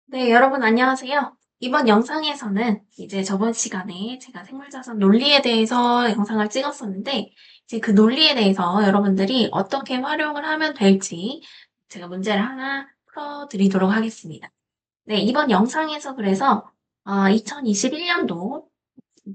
네, 여러분 안녕하세요. 이번 영상에서는 이제 저번 시간에 제가 생물자산 논리에 대해서 영상을 찍었었는데, 이제 그 논리에 대해서 여러분들이 어떻게 활용을 하면 될지 제가 문제를 하나 풀어드리도록 하겠습니다. 네, 이번 영상에서 그래서 2021년도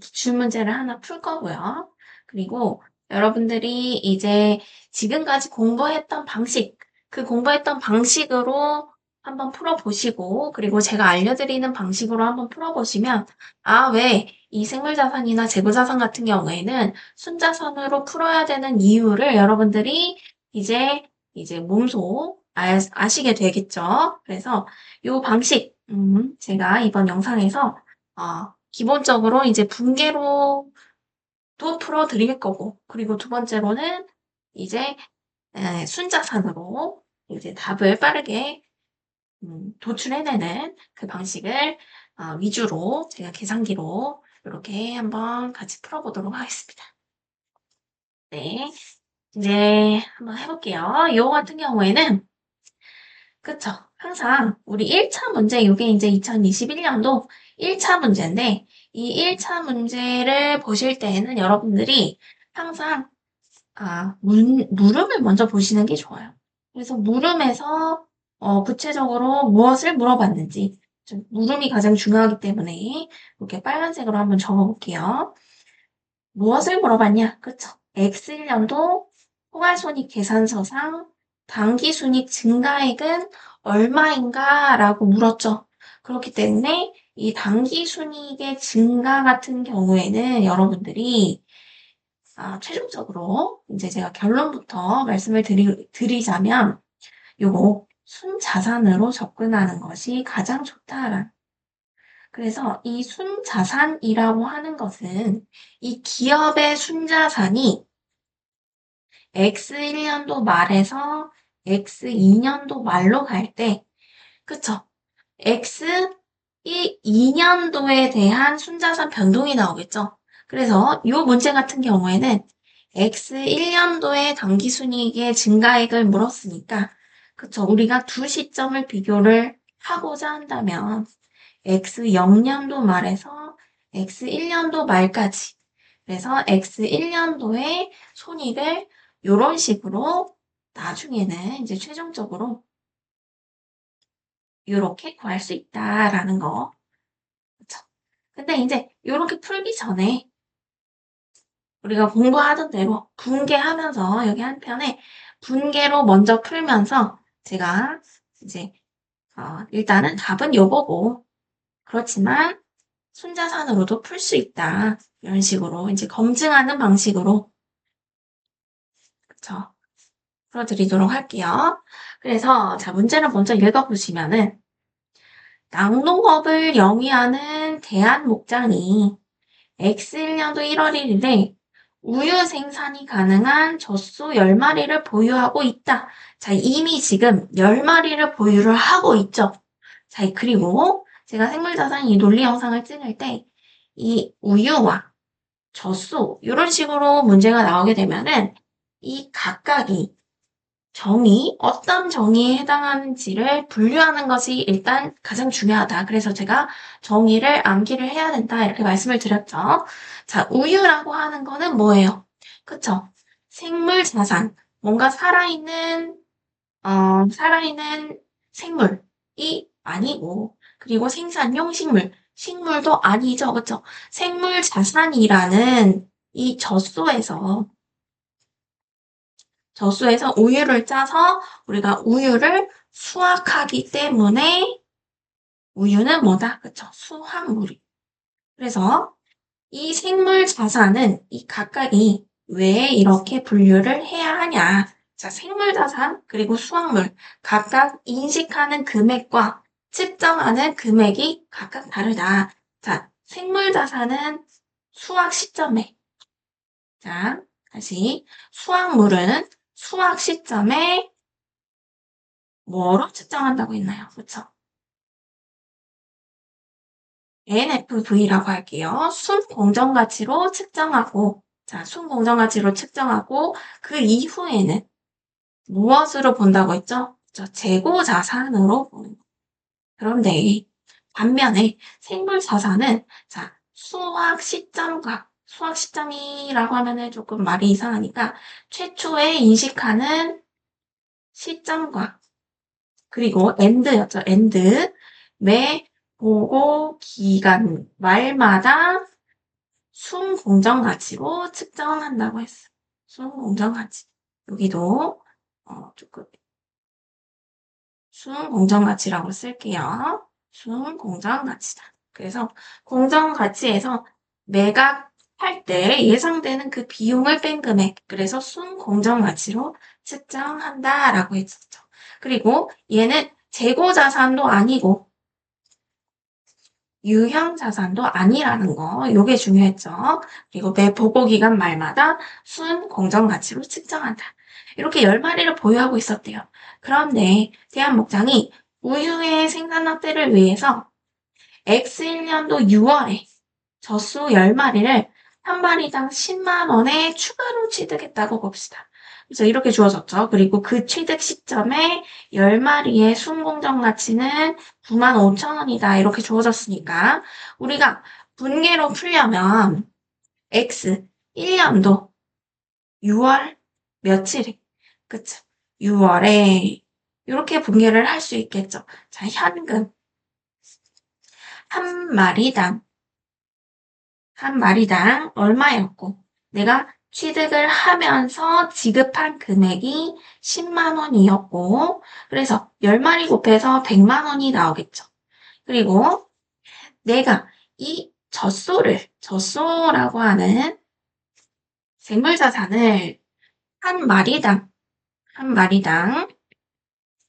기출문제를 하나 풀 거고요. 그리고 여러분들이 이제 지금까지 공부했던 방식, 그 공부했던 방식으로 한번 풀어보시고, 그리고 제가 알려드리는 방식으로 한번 풀어보시면, 왜 이 생물자산이나 재고자산 같은 경우에는 순자산으로 풀어야 되는 이유를 여러분들이 이제 몸소 아시게 되겠죠. 그래서 이 방식, 제가 이번 영상에서 기본적으로 이제 분계로도 풀어드릴 거고, 그리고 두 번째로는 이제 순자산으로 이제 답을 빠르게 도출해내는 그 방식을 위주로 제가 계산기로 이렇게 한번 같이 풀어보도록 하겠습니다. 네, 이제 한번 해볼게요. 이거 같은 경우에는 그쵸. 항상 우리 1차 문제, 이게 이제 2021년도 1차 문제인데, 이 1차 문제를 보실 때에는 여러분들이 항상, 물음을 먼저 보시는 게 좋아요. 그래서 물음에서, 구체적으로 무엇을 물어봤는지, 물음이 가장 중요하기 때문에, 이렇게 빨간색으로 한번 적어볼게요. 무엇을 물어봤냐? 그쵸. X1년도 포괄손익 계산서상 당기순이익 증가액은 얼마인가? 라고 물었죠. 그렇기 때문에 이 당기순이익의 증가 같은 경우에는 여러분들이 최종적으로 이제 제가 결론부터 말씀을 드리자면 요거 순자산으로 접근하는 것이 가장 좋다라는. 그래서 이 순자산이라고 하는 것은 이 기업의 순자산이 X1년도 말에서 X2년도 말로 갈 때, 그쵸? X2년도에 대한 순자산 변동이 나오겠죠? 그래서 이 문제 같은 경우에는 X1년도의 당기순이익의 증가액을 물었으니까, 그쵸? 우리가 두 시점을 비교를 하고자 한다면, X0년도 말에서 X1년도 말까지. 그래서 X1년도의 손익을 이런 식으로 나중에는 이제 최종적으로 이렇게 구할 수 있다라는 거. 그쵸? 근데 이제 이렇게 풀기 전에 우리가 공부하던 대로 분계하면서 여기 한편에 분계로 먼저 풀면서 제가 이제 일단은 답은 요거고 그렇지만 순자산으로도 풀 수 있다. 이런 식으로 이제 검증하는 방식으로 그쵸? 풀어드리도록 할게요. 그래서 자 문제를 먼저 읽어보시면은 낙농업을 영위하는 대한목장이 X1년도 1월 1일에 우유 생산이 가능한 젖소 10마리를 보유하고 있다. 자, 이미 지금 10마리를 보유를 하고 있죠. 자, 그리고 제가 생물자산 이 논리 영상을 찍을 때 이 우유와 젖소 이런 식으로 문제가 나오게 되면은 이 각각이 어떤 정의에 해당하는지를 분류하는 것이 일단 가장 중요하다. 그래서 제가 정의를 암기를 해야 된다. 이렇게 말씀을 드렸죠. 자, 우유라고 하는 거는 뭐예요? 그쵸? 생물 자산. 뭔가 살아있는 생물이 아니고, 그리고 생산용 식물도 아니죠. 그쵸? 생물 자산이라는 이 젖소에서 우유를 짜서 우리가 우유를 수확하기 때문에 우유는 뭐다? 그쵸? 수확물이. 그래서 이 생물 자산은 이 각각이 왜 이렇게 분류를 해야 하냐? 자, 생물 자산 그리고 수확물 각각 인식하는 금액과 측정하는 금액이 각각 다르다. 자, 생물 자산은 수확 시점에 자, 다시 수확물은 수확 시점에 뭐로 측정한다고 했나요? 그쵸? NFV라고 할게요. 순 공정 가치로 측정하고, 자, 순 공정 가치로 측정하고, 그 이후에는 무엇으로 본다고 했죠? 재고 자산으로 보는 거. 그런데 반면에 생물자산은 자, 수학 시점이라고 하면은 조금 말이 이상하니까 최초에 인식하는 시점과 그리고 end였죠. end. 매 보고 기간 말마다 순공정 가치로 측정한다고 했어. 순공정 가치. 여기도 조금 순공정 가치라고 쓸게요. 순공정 가치다. 그래서 공정 가치에서 매각할 때 예상되는 그 비용을 뺀 금액. 그래서 순공정 가치로 측정한다라고 했었죠. 그리고 얘는 재고 자산도 아니고 유형 자산도 아니라는 거, 요게 중요했죠. 그리고 매 보고 기간 말마다 순 공정 가치로 측정한다. 이렇게 10마리를 보유하고 있었대요. 그런데 대한목장이 우유의 생산 확대를 위해서 X1년도 6월에 젖소 10마리를 한 마리당 10만 원에 추가로 취득했다고 봅시다. 그래서 이렇게 주어졌죠. 그리고 그 취득 시점에 10마리의 순공정 가치는 9만 5천 원이다. 이렇게 주어졌으니까 우리가 분계로 풀려면 X 1년도 6월 며칠에 그쵸? 6월에 이렇게 분계를 할 수 있겠죠. 자, 현금 한 마리당 얼마였고 내가 취득을 하면서 지급한 금액이 10만 원이었고 그래서 10마리 곱해서 100만 원이 나오겠죠. 그리고 내가 이 젖소라고 하는 생물자산을 한 마리당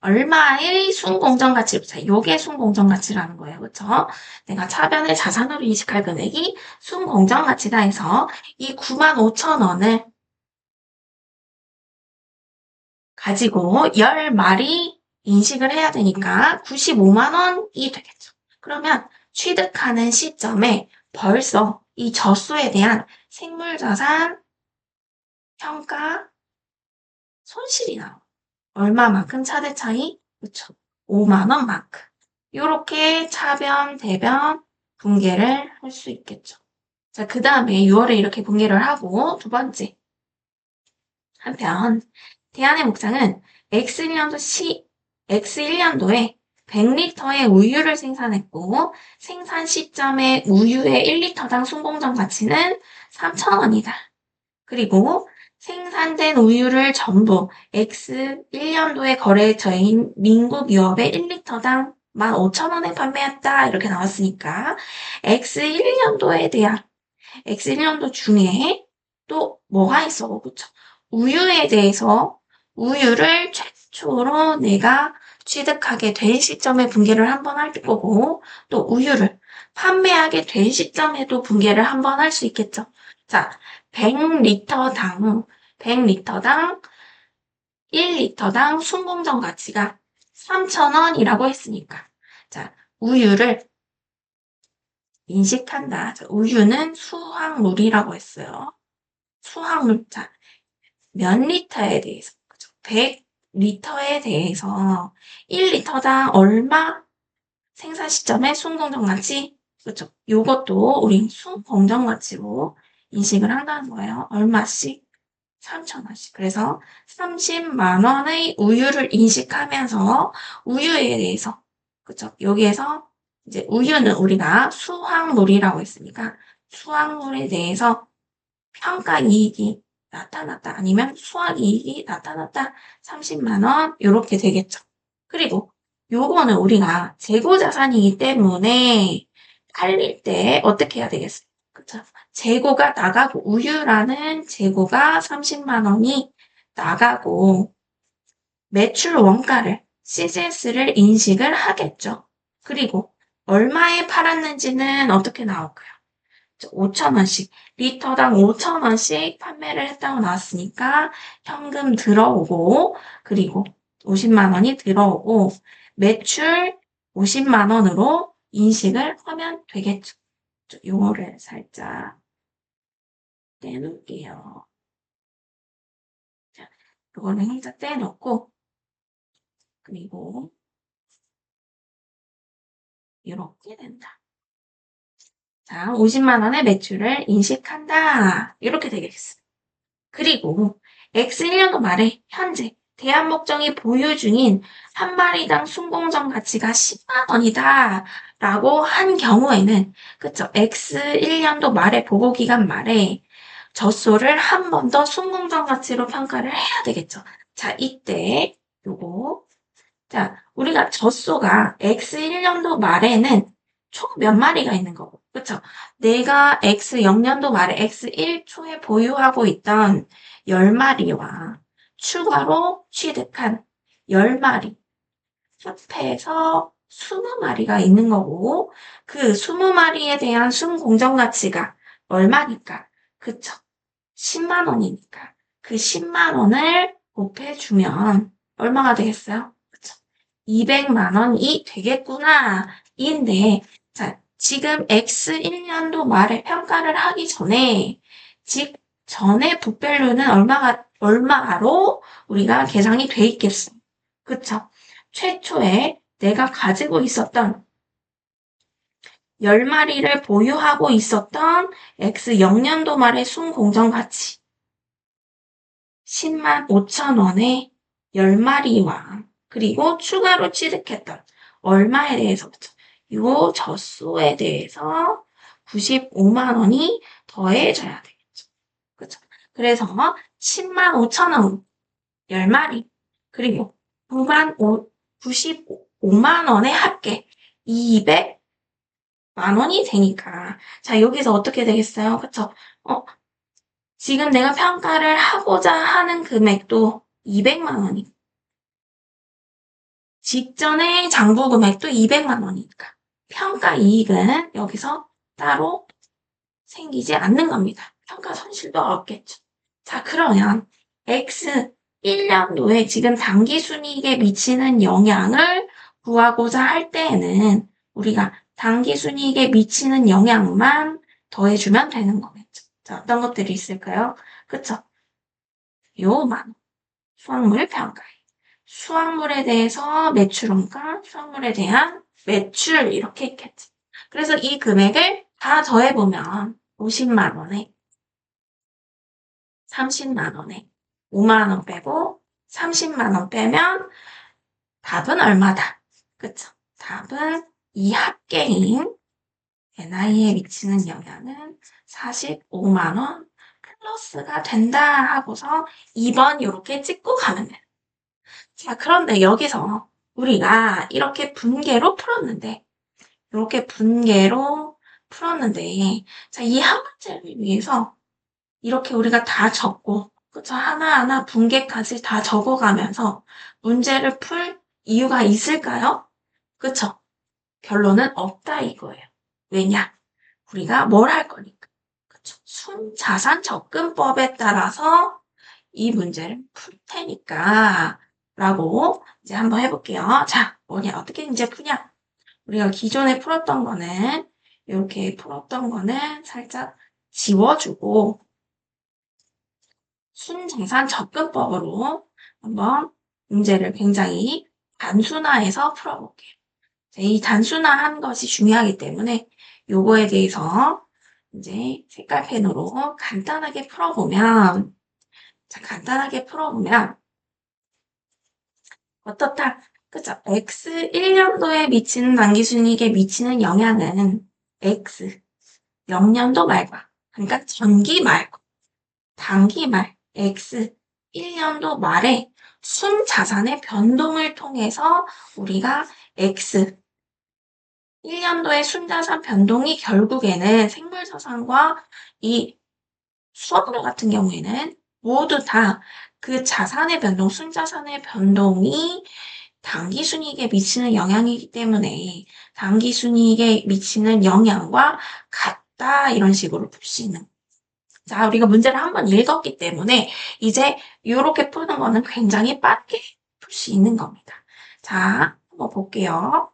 얼마의 순공정가치로, 자, 요게 순공정가치라는 거예요. 그쵸? 내가 차변을 자산으로 인식할 금액이 순공정가치다 해서 이 9만 5천 원을 가지고 10마리 인식을 해야 되니까 95만 원이 되겠죠. 그러면 취득하는 시점에 벌써 이 젖소에 대한 생물자산 평가 손실이 나와요. 얼마만큼 차대 차이? 그쵸. 5만 원만큼. 이렇게 차변, 대변, 분계를 할 수 있겠죠. 자, 그 다음에 6월에 이렇게 분계를 하고, 두 번째. 한편, 대한의 목장은 X1년도에 100리터의 우유를 생산했고, 생산 시점의 우유의 1리터당 순공정 가치는 3,000원이다. 그리고 생산된 우유를 전부 X1년도에 거래처인 민국유업에 1리터당 15,000원에 판매했다. 이렇게 나왔으니까 X1년도 중에 또 뭐가 있어? 그쵸? 우유에 대해서 우유를 최초로 내가 취득하게 된 시점에 분계를 한번 할 거고 또 우유를 판매하게 된 시점에도 분계를 한번 할 수 있겠죠. 자, 100리터당 1리터당 순공정 가치가 3,000원이라고 했으니까 자, 우유를 인식한다. 자, 우유는 수확물이라고 했어요. 수확물. 자, 몇 리터에 대해서, 그죠? 100리터에 대해서 1리터당 얼마 생산 시점에 순공정 가치, 그죠? 요것도 우리 순공정 가치로 인식을 한다는 거예요. 얼마씩? 3,000원씩. 그래서 30만 원의 우유를 인식하면서 우유에 대해서, 그죠? 여기에서 이제 우유는 우리가 수확물이라고 했으니까 수확물에 대해서 평가 이익이 나타났다. 아니면 수확 이익이 나타났다. 30만 원 이렇게 되겠죠. 그리고 요거는 우리가 재고 자산이기 때문에 팔릴 때 어떻게 해야 되겠어요? 그쵸? 재고가 나가고 우유라는 재고가 30만 원이 나가고 매출 원가를 CGS를 인식을 하겠죠. 그리고 얼마에 팔았는지는 어떻게 나올까요? 5,000원씩, 리터당 5,000원씩 판매를 했다고 나왔으니까 현금 들어오고, 그리고 50만 원이 들어오고, 매출 50만 원으로 인식을 하면 되겠죠. 용어를 살짝 떼놓을게요. 자, 이거는 살짝 떼놓고, 그리고 이렇게 된다. 자, 50만 원의 매출을 인식한다. 이렇게 되겠어. 그리고 X 1년도 말에 현재 대한목정이 보유 중인 한 마리당 순공정 가치가 10만 원이다. 라고 한 경우에는, 그쵸? X 1년도 말에 보고기간 말에 젖소를 한 번 더 순공정 가치로 평가를 해야 되겠죠. 자, 이때 요거 자, 우리가 젖소가 X 1년도 말에는 총 몇 마리가 있는 거고, 그쵸? 내가 X 0년도 말에 X 1초에 보유하고 있던 10마리와 추가로 취득한 10마리, 합해서 20마리가 있는 거고, 그 20마리에 대한 순공정 가치가 얼마니까? 그쵸? 10만 원이니까. 그 10만 원을 곱해주면 얼마가 되겠어요? 그쵸? 200만 원이 되겠구나. 인데, 자, 지금 X 1년도 말에 평가를 하기 전에, 전에 북밸류는 얼마로 우리가 계산이 돼 있겠어. 그쵸? 최초에 내가 가지고 있었던 10마리를 보유하고 있었던 X 0년도 말의 순공정 가치. 10만 5천 원에 10마리와 그리고 추가로 취득했던 얼마에 대해서부터 요 젖소에 대해서 95만 원이 더해져야 되겠죠. 그렇죠? 그래서 10만 5천 원 10마리 그리고 95만 원의 합계 200만 원이 되니까 자 여기서 어떻게 되겠어요? 그쵸? 지금 내가 평가를 하고자 하는 금액도 200만 원이 직전의 장부 금액도 200만 원이니까 평가 이익은 여기서 따로 생기지 않는 겁니다. 평가 손실도 없겠죠. 자, 그러면 X 1년도에 지금 당기순이익에 미치는 영향을 구하고자 할 때에는 우리가 당기순이익에 미치는 영향만 더해주면 되는 거겠죠. 자, 어떤 것들이 있을까요? 그쵸? 요만 수확물 평가. 수확물에 대해서 매출원가, 수확물에 대한 매출 이렇게 있겠지. 그래서 이 금액을 다 더해보면 50만 원에 30만 원에 5만 원 빼고 30만 원 빼면 답은 얼마다? 그쵸? 답은 이 합계인 NI에 미치는 영향은 45만 원 플러스가 된다 하고서 2번 이렇게 찍고 가면 돼요. 자, 그런데 여기서 우리가 이렇게 분계로 풀었는데, 자, 이 한 문제를 위해서 이렇게 우리가 다 적고, 그쵸? 하나하나 분계까지 다 적어가면서 문제를 풀 이유가 있을까요? 그쵸? 결론은 없다 이거예요. 왜냐? 우리가 뭘 할 거니까. 그쵸? 순자산 접근법에 따라서 이 문제를 풀 테니까 라고 이제 한번 해볼게요. 자, 어떻게 이제 푸냐? 우리가 기존에 풀었던 거는 이렇게 풀었던 거는 살짝 지워주고 순자산 접근법으로 한번 문제를 굉장히 단순화해서 풀어볼게요. 이 단순화한 것이 중요하기 때문에 요거에 대해서 이제 색깔펜으로 간단하게 풀어보면 어떻다? 그쵸? X 1년도에 미치는 당기순이익에 미치는 영향은 X 0년도 말과 그러니까 전기 말고 단기 말 X 1년도 말에 순자산의 변동을 통해서 우리가 X 1년도의 순자산 변동이 결국에는 생물자산과 이 수업료 같은 경우에는 모두 다 그 자산의 변동, 순자산의 변동이 당기순이익에 미치는 영향이기 때문에 당기순이익에 미치는 영향과 같다 이런 식으로 풀 수 있는 자, 우리가 문제를 한번 읽었기 때문에 이제 이렇게 푸는 거는 굉장히 빠르게 풀 수 있는 겁니다. 자, 한번 볼게요.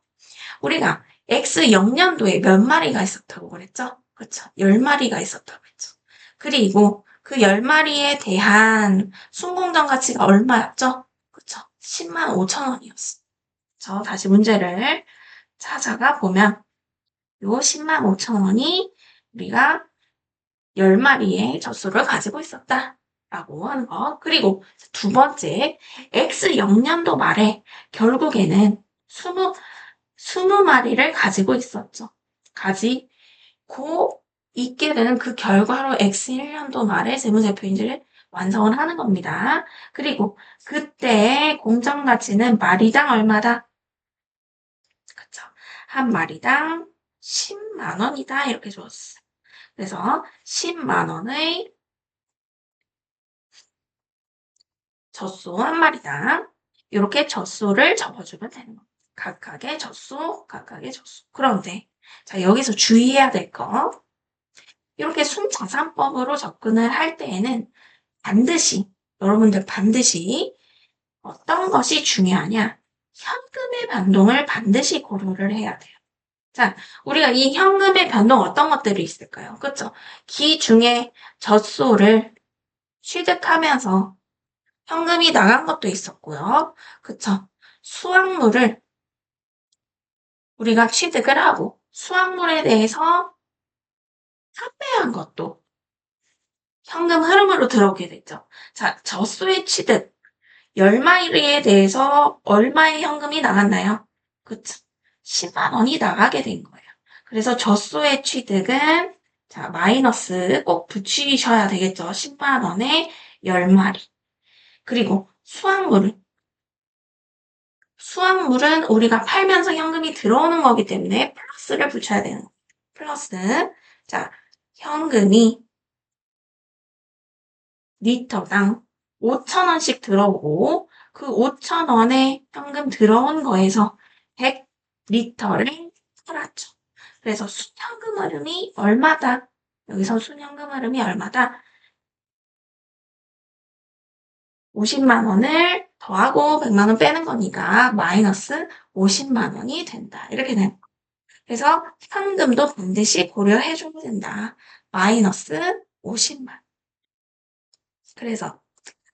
우리가 X 0년도에 몇 마리가 있었다고 그랬죠? 그렇죠. 10마리가 있었다고 했죠. 그리고 그 10마리에 대한 순공정 가치가 얼마였죠? 그쵸? 10만 5천 원이었어. 다시 문제를 찾아가 보면 요 10만 5천 원이 우리가 10마리의 젖소를 가지고 있었다. 라고 하는 거. 그리고 두 번째, X0년도 말에 결국에는 20마리를 가지고 있었죠. 가지고 있게 되는 그 결과로 X1년도 말에 재무제표인지를 완성을 하는 겁니다. 그리고 그때 공정 가치는 마리당 얼마다? 그쵸. 한 마리당 10만 원이다. 이렇게 줬어요. 그래서 10만 원의 젖소 한 마리당 이렇게 젖소를 접어주면 되는 겁니다. 각각의 젖소, 각각의 젖소. 그런데 자 여기서 주의해야 될 거. 이렇게 순자산법으로 접근을 할 때에는 여러분들 반드시 어떤 것이 중요하냐? 현금의 변동을 반드시 고려를 해야 돼요. 자, 우리가 이 현금의 변동 어떤 것들이 있을까요? 그쵸? 기 중에 젖소를 취득하면서 현금이 나간 것도 있었고요. 그쵸? 수확물을 우리가 취득을 하고 수확물에 대해서 판매한 것도 현금 흐름으로 들어오게 됐죠. 자, 젖소의 취득 10마리에 대해서 얼마의 현금이 나갔나요? 그쵸? 10만 원이 나가게 된 거예요. 그래서 젖소의 취득은 자, 마이너스 꼭 붙이셔야 되겠죠. 10만 원에 10마리. 그리고 수확물은 우리가 팔면서 현금이 들어오는 거기 때문에 플러스를 붙여야 되는 거예요. 플러스. 자, 현금이 리터당 5,000원씩 들어오고 그 5,000원에 현금 들어온 거에서 100리터를 팔았죠. 그래서 순현금 흐름이 얼마다? 여기서 순현금 흐름이 얼마다? 50만 원을 더하고 100만 원 빼는 거니까 마이너스 50만 원이 된다. 이렇게 되는 거예요. 그래서 현금도 반드시 고려해줘야 된다. 마이너스 50만. 그래서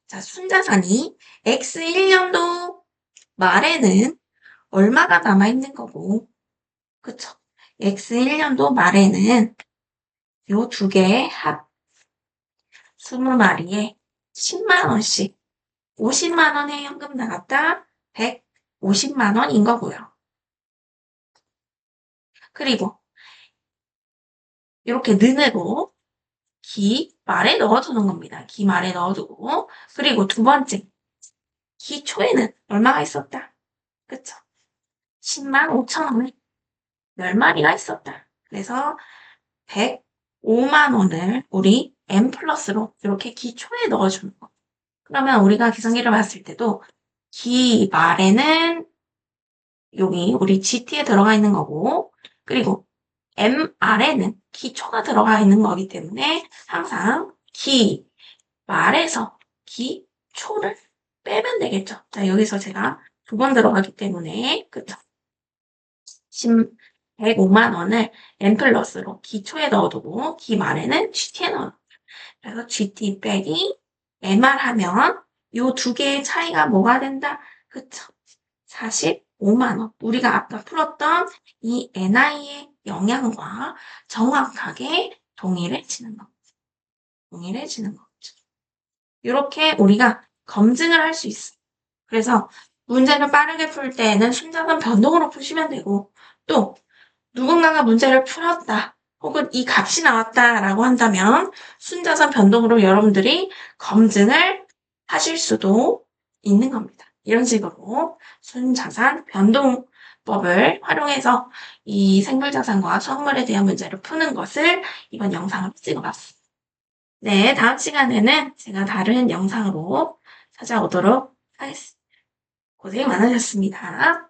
자 순자산이 X1년도 말에는 얼마가 남아있는 거고 그쵸? X1년도 말에는 요 두 개의 합 20마리에 10만 원씩 50만 원의 현금 나갔다 150만 원인 거고요. 그리고 이렇게 는으로 기 말에 넣어두는 겁니다. 기 말에 넣어두고 그리고 두 번째 기 초에는 얼마가 있었다? 그쵸? 10만 5천 원을 10마리가 있었다. 그래서 105만 원을 우리 M 플러스로 이렇게 기 초에 넣어주는 거. 그러면 우리가 계산기를 봤을 때도 기 말에는 여기 우리 GT에 들어가 있는 거고 그리고 MR에는 기초가 들어가 있는 거기 때문에 항상 기 말에서 기초를 빼면 되겠죠. 자 여기서 제가 두 번 들어가기 때문에 그쵸? 105만 원을 M 플러스로 기초에 넣어두고 기 말에는 GT에 넣어요. 그래서 GT 빼기 MR 하면 요 두 개의 차이가 뭐가 된다? 그쵸? 45만 원. 우리가 아까 풀었던 이 NI의 영향과 정확하게 동일해지는 거. 동일해지는 거죠. 이렇게 우리가 검증을 할 수 있어요. 그래서 문제를 빠르게 풀 때에는 순자산 변동으로 푸시면 되고 또 누군가가 문제를 풀었다. 혹은 이 값이 나왔다라고 한다면 순자산 변동으로 여러분들이 검증을 하실 수도 있는 겁니다. 이런 식으로 순자산 변동법을 활용해서 이 생물자산과 수확물에 대한 문제를 푸는 것을 이번 영상으로 찍어봤습니다. 네, 다음 시간에는 제가 다른 영상으로 찾아오도록 하겠습니다. 고생 많으셨습니다.